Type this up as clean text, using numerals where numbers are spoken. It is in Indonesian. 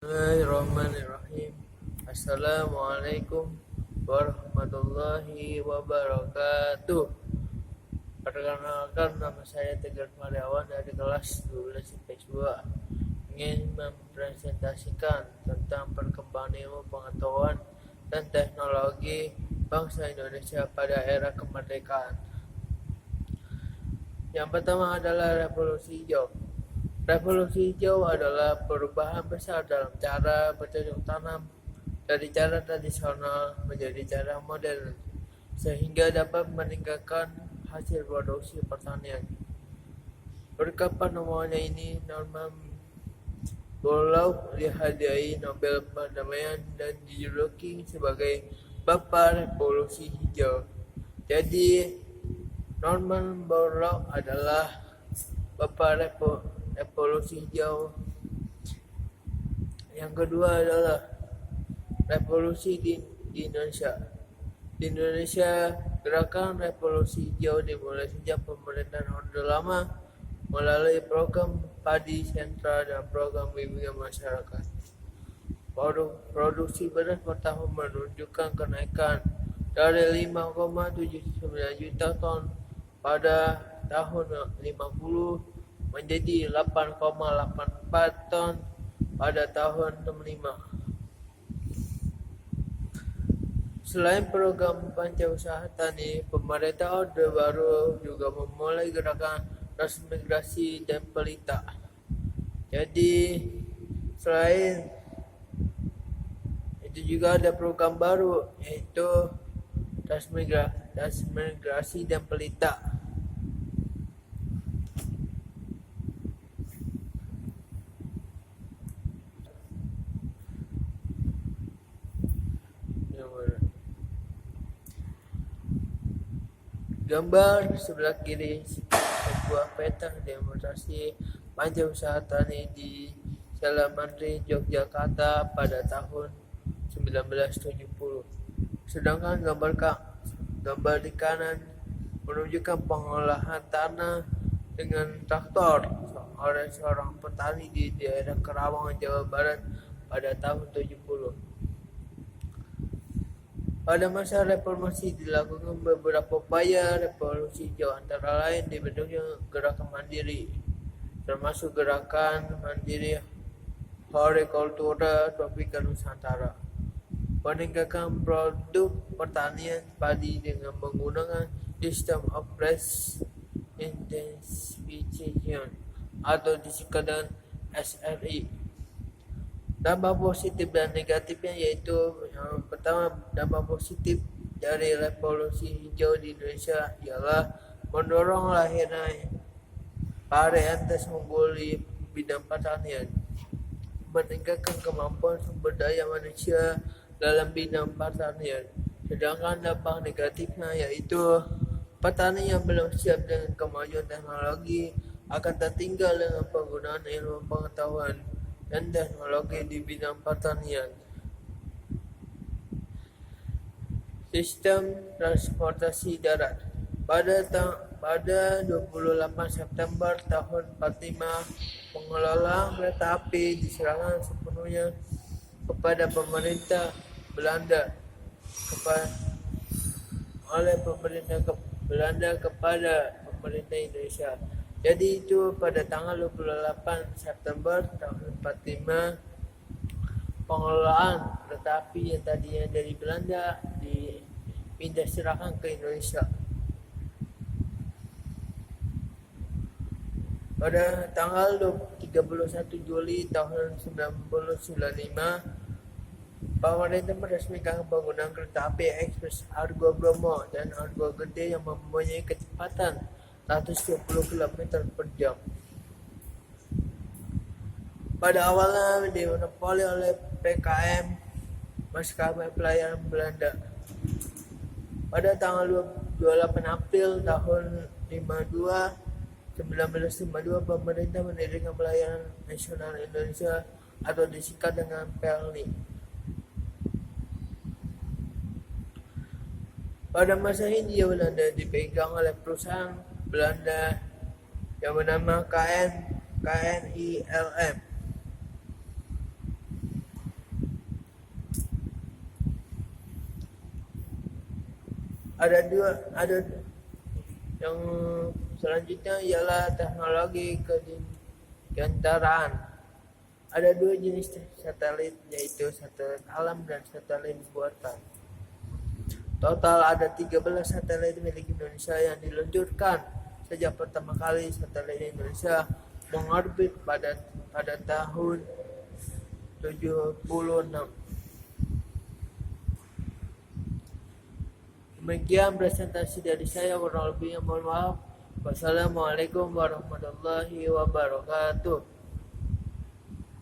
Bismillahirrahmanirrahim. Assalamualaikum warahmatullahi wabarakatuh. Perkenalkan, nama saya Tegar Mariawan dari kelas 12 IPS 2. Ingin mempresentasikan tentang perkembangan ilmu pengetahuan dan teknologi bangsa Indonesia pada era kemerdekaan. Yang pertama adalah revolusi hijau. Revolusi hijau adalah perubahan besar dalam cara bercocok tanam dari cara tradisional menjadi cara modern, sehingga dapat meningkatkan hasil produksi pertanian. Berkat penemuannya ini, Norman Borlaug dihadiahi Nobel Perdamaian dan dijuluki sebagai Bapak Revolusi Hijau. Jadi, Norman Borlaug adalah Bapak Revolusi Hijau. Yang kedua adalah revolusi di Indonesia. Di Indonesia, gerakan revolusi hijau dimulai sejak pemerintahan Orde Lama melalui program padi sentra dan program bimbingan masyarakat. Produksi beras per tahun menunjukkan kenaikan dari 5,79 juta ton pada tahun 50 menjadi 8,84 ton pada tahun 65. Selain program Pancawusaha Tani, pemerintah Orde Baru juga memulai gerakan transmigrasi dan pelita. Jadi, selain itu juga ada program baru, yaitu transmigrasi dan pelita. Gambar sebelah kiri sebuah peta demonstrasi Pancawusaha Tani di Salamandri, Yogyakarta pada tahun 1970. Sedangkan gambar di kanan menunjukkan pengolahan tanah dengan traktor oleh seorang petani di daerah Karawang, Jawa Barat pada tahun 70. Pada masa reformasi dilakukan beberapa upaya revolusi hijau, antara lain dibentuknya gerakan mandiri, termasuk gerakan mandiri hortikultura tropika Nusantara, peningkatan produk pertanian padi dengan menggunakan sistem of price intensification atau disingkat dengan SRI. Dampak positif dan negatifnya yaitu yang pertama, dampak positif dari revolusi hijau di Indonesia ialah mendorong lahirnya varietas unggul di bidang pertanian, meningkatkan kemampuan sumber daya manusia dalam bidang pertanian. Sedangkan dampak negatifnya yaitu petani yang belum siap dengan kemajuan teknologi akan tertinggal dengan penggunaan ilmu pengetahuan dan teknologi di bidang pertanian. Sistem transportasi darat. Pada 28 September tahun 45, pengelola kereta api diserahkan sepenuhnya kepada pemerintah Belanda oleh pemerintah Belanda kepada pemerintah Indonesia. Jadi itu pada tanggal 28 September tahun 45, pengelolaan kereta api yang tadinya dari Belanda dipindah serahkan ke Indonesia. Pada tanggal 31 Juli tahun 1995, pemerintah meresmikan penggunaan kereta api ekspres Argo Bromo dan Argo Gede yang mempunyai kecepatan 120 km per jam. Pada awalnya dimonopoli oleh PKM, Maskapai Pelayaran Belanda. Pada tanggal 28 April tahun 1952, pemerintah mendirikan Pelayaran Nasional Indonesia atau disingkat dengan PLNI. Pada masa Hindia Belanda dipegang oleh perusahaan Belanda yang bernama KNILM. Ada yang selanjutnya ialah teknologi kebentaraan. Ada dua jenis satelit, yaitu satelit alam dan satelit buatan. Total ada 13 satelit milik Indonesia yang diluncurkan sejak pertama kali satelit Indonesia mengorbit pada tahun 76. Demikian presentasi dari saya, kurang lebihnya mohon maaf. Wassalamualaikum warahmatullahi wabarakatuh.